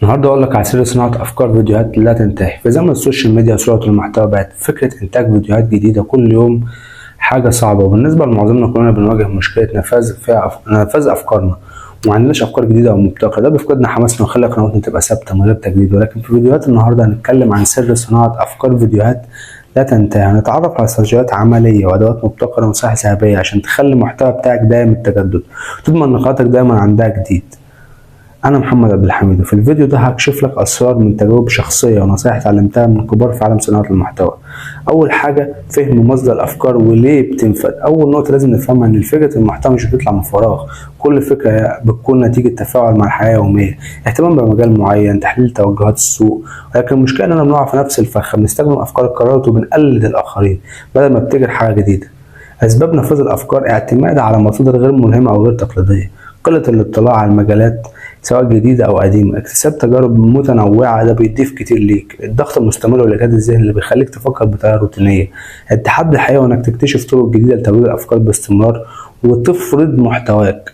النهارده اقول لك على سر صناعه افكار فيديوهات لا تنتهي. في زمن السوشيال ميديا وسرعه المحتوى بقت فكره انتاج فيديوهات جديده كل يوم حاجه صعبه، وبالنسبه لمعظمنا كلنا بنواجه مشكله نفاذ افكارنا، وما عندناش افكار جديده او مبتكره. ده بيفقدنا حماسنا ويخلي قناتنا تبقى ثابته من غير تجديد. ولكن في فيديوهات النهارده هنتكلم عن سر صناعه افكار فيديوهات لا تنتهي. هنتعرف على استراتيجيات عمليه وادوات مبتكره ونصائح ذهبيه عشان تخلي المحتوى بتاعك دايم التجدد وتضمن ان قناتك دايما عندها جديد. أنا محمد عبد الحميد، وفي الفيديو ده هكشف لك أسرار من تجارب شخصية ونصائح اتعلمتها من كبار في عالم صناعة المحتوى. أول حاجة، فهم مصدر الأفكار وليه بتنفذ. أول نقطة لازم نفهمها إن فكرة المحتوى مش بتطلع من فراغ، كل فكرة بتكون نتيجة تفاعل مع الحياة اليومية، اهتمام بمجال معين، تحليل توجهات السوق. ولكن المشكلة إننا بنقع في نفس الفخ، بنستخدم أفكار اتكررت وبنقلد الآخرين بدل ما نبتكر حاجة جديدة. أسباب نفاذ الأفكار: اعتماد على مصادر غير ملهمة أو غير تقليدية، قلة الاطلاع على المجالات سواء جديدة أو قديمة، اكتساب تجارب متنوعة ده بيضيف كتير ليك، الضغط المستمر والإجهاد الذهني اللي بيخليك تفكر بطريقة روتينية، التحدي الحقيقي وإنك تكتشف طرق جديدة لتوليد الأفكار باستمرار وتفرض محتواك.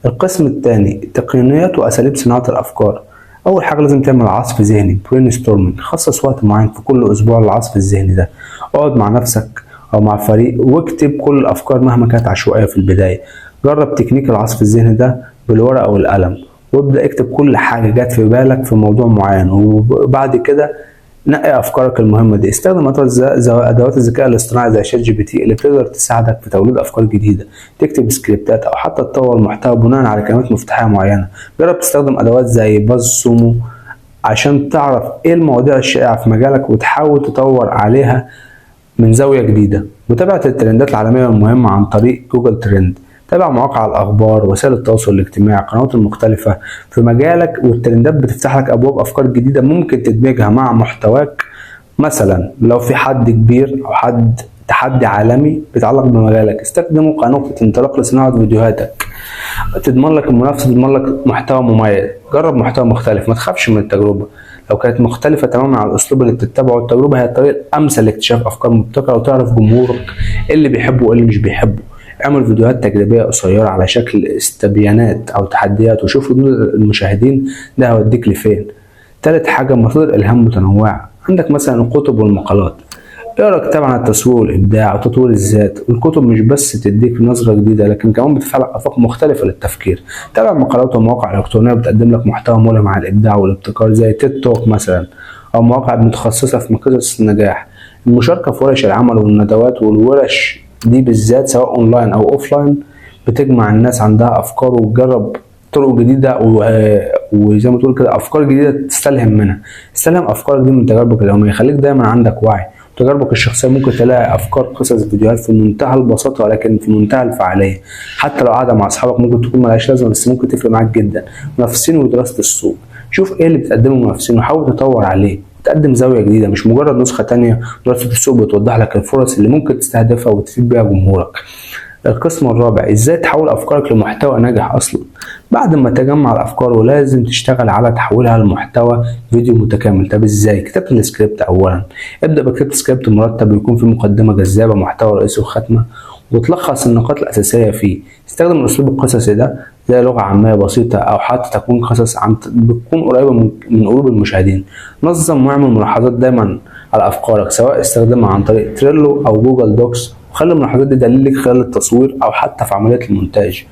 القسم الثاني، تقنيات وأساليب صناعة الأفكار. أول حاجة لازم تعمل عصف ذهني brainstorming. خصص وقت معين في كل أسبوع للعصف الذهني ده، اقعد مع نفسك أو مع فريق واكتب كل الأفكار مهما كانت عشوائية في البداية. جرب تكنيك العصف الذهني ده بالورقة والقلم، وابدأ اكتب كل حاجة جات في بالك في موضوع معين، وبعد كده نقي أفكارك المهمة دي. استخدم أدوات الذكاء الاصطناعي زي شات جي بي تي اللي بتقدر تساعدك في توليد أفكار جديدة، تكتب سكريبتات أو حتى تطور محتوى بناء على كلمات مفتاحية معينة. جرب تستخدم أدوات زي باز سومو عشان تعرف إيه المواضيع الشائعة في مجالك وتحاول تطور عليها من زاوية جديدة. متابعة الترندات العالمية المهمة عن طريق جوجل ترند. تابع مواقع الأخبار، وسائل التواصل الاجتماعي، القنوات المختلفة في مجالك، والترندات بتفتح لك أبواب أفكار جديدة ممكن تدمجها مع محتواك. مثلا لو في حد كبير أو تحدي عالمي بيتعلق بمجالك، استخدمه كنقطة انطلاق لصناعة فيديوهاتك. تضمن لك المنافسة، تضمن لك محتوى مميز. جرب محتوى مختلف، ما تخافش من التجربة لو كانت مختلفة تماما عن الأسلوب اللي بتتبعه. التجربة هي الطريق الأمثل لاكتشاف أفكار مبتكرة وتعرف جمهورك إيه اللي بيحبه وإيه اللي مش بيحبه. اعمل فيديوهات تجريبية قصيرة على شكل استبيانات أو تحديات وشوف ردود المشاهدين، ده هيوديك لفين. تالت حاجة، مصادر إلهام متنوعة. عندك مثلا الكتب والمقالات، اقرا كتاب عن التسويق والابداع وتطوير الذات. والكتب مش بس تديك نظره جديده، لكن كمان بتفتح لك افاق مختلفه للتفكير. تابع مقالات ومواقع الكترونيه بتقدم لك محتوى ملهم عن الابداع والابتكار زي تيد توك مثلا، او مواقع متخصصه في قصص النجاح. المشاركه في ورش العمل والندوات، والورش دي بالذات سواء اونلاين او اوفلاين بتجمع الناس عندها افكار وتجرب طرق جديده وزي ما تقول كده افكار جديده تستلهم منها. استلهم افكارك دي من تجاربك اليوميه، خليك دايما عندك وعي. تجاربك الشخصية ممكن تلاقي أفكار، قصص، فيديوهات في منتهى البساطة ولكن في منتهى الفعالية. حتى لو قاعدة مع أصحابك ممكن تكون ملهاش لازمة، بس ممكن تفرق معاك جدا. منافسين ودراسة السوق، شوف إيه اللي بتقدمه المنافسين وحاول تطور عليه، تقدم زاوية جديدة مش مجرد نسخة تانية. دراسة السوق بتوضح لك الفرص اللي ممكن تستهدفها وتفيد بيها جمهورك. القسم الرابع، ازاي تحول افكارك لمحتوى ناجح اصلا. بعد ما تجمع الافكار ولازم تشتغل على تحويلها لمحتوى فيديو متكامل. طب ازاي؟ كتابة السكريبت. اولا ابدا بكتابة سكريبت مرتب ويكون في مقدمة جذابة، محتوى رئيسي وختمة، وتلخص النقاط الاساسية فيه. استخدم الاسلوب القصصي ده زي لغة عامية بسيطة او حتى تكون قصص بتكون قريبة من قلوب المشاهدين. نظم واعمل ملاحظات دايما على افكارك، سواء استخدمها عن طريق تريلو او جوجل دوكس، وخلي الملاحظات دي دليل لك خلال التصوير او حتى في عمليه المونتاج.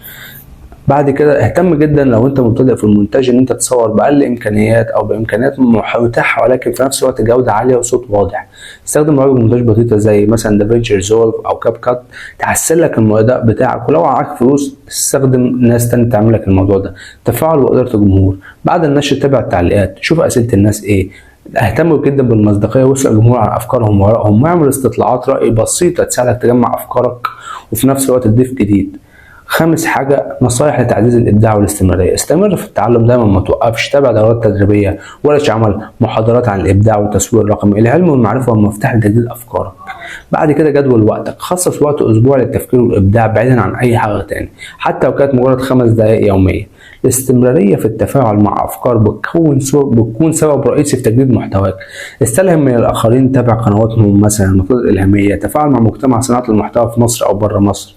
بعد كده اهتم جدا لو انت مبتدئ في المونتاج ان انت تصور باقل امكانيات او بامكانيات متاحه ولكن في نفس الوقت جوده عاليه وصوت واضح. استخدم برامج مونتاج بسيطه زي مثلا دافينشي ريزولف او كاب كات تحسن لك الاداء بتاعك، ولو معاك فلوس استخدم ناس تانية تعمل لك الموضوع ده. تفاعل واداره الجمهور. بعد النشر تابع التعليقات، شوف اسئله الناس ايه. اهتم جدا بالمصداقيه واسال الجمهور عن افكارهم وارائهم، واعمل استطلاعات راي بسيطه تساعدك تجمع افكارك وفي نفس الوقت تضيف جديد. خامس حاجه، نصائح لتعزيز الابداع والاستمراريه. استمر في التعلم دايما، ما توقفش. تابع دورات تدريبيه، ورش عمل، محاضرات عن الابداع والتسويق الرقمي. العلم والمعرفه والمفتاح لتجديد افكارك. بعد كده جدول وقتك، خصص وقت اسبوع للتفكير والابداع بعيدا عن اي حاجه تاني حتى لو كانت مجرد 5 دقائق يوميا. الاستمراريه في التفاعل مع افكار بتكون سبب رئيسي في تجديد محتواك. استلهم من الاخرين، تابع قنواتهم مثلا المصادر الالهاميه، تفاعل مع مجتمع صناعه المحتوى في مصر او بره مصر.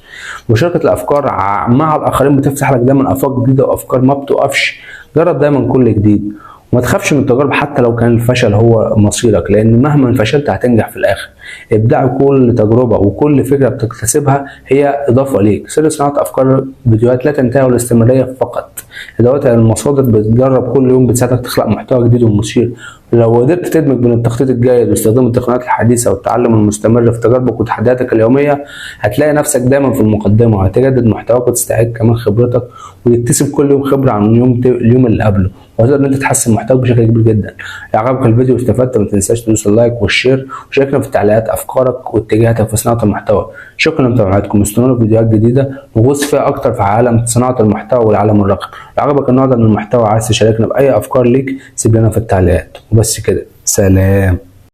مشاركه الافكار مع الاخرين بتفتح لك دايما افاق جديده وافكار ما بتوقفش. جرب دايما كل جديد وما تخافش من التجارب حتى لو كان الفشل هو مصيرك، لان مهما فشلت هتنجح في الاخر. ابداع كل تجربه وكل فكره بتكتسبها هي اضافه ليك. سر صناعه افكار فيديوهات لا تنتهي والاستمراريه فقط. ادوات المصادر بتجرب كل يوم بتساعدك تخلق محتوى جديد ومثير. لو قدرت تدمج بين التخطيط الجيد واستخدام التقنيات الحديثه والتعلم المستمر في تجاربك وتحدياتك اليوميه، هتلاقي نفسك دايما في المقدمه، وهتجدد محتواك وتستعيد كمان خبرتك وتكتسب كل يوم خبره عن اليوم اللي قبله، وهتقدر ان انت تحسن محتواك بشكل كبير جدا. لو عجبك الفيديو واستفدت ما تنساش تدوس اللايك والشير، وشاركنا في التعليقات افكارك واتجاهاتك في صناعه المحتوى. شكرا لمتابعتكم، استنونا في فيديوهات جديده وغوص فيها اكتر في عالم صناعه المحتوى والعالم الرقمي. لو عجبك النوع ده من المحتوى عايز تشاركنا باي افكار ليك سيب لنا في التعليقات. وبس كده، سلام.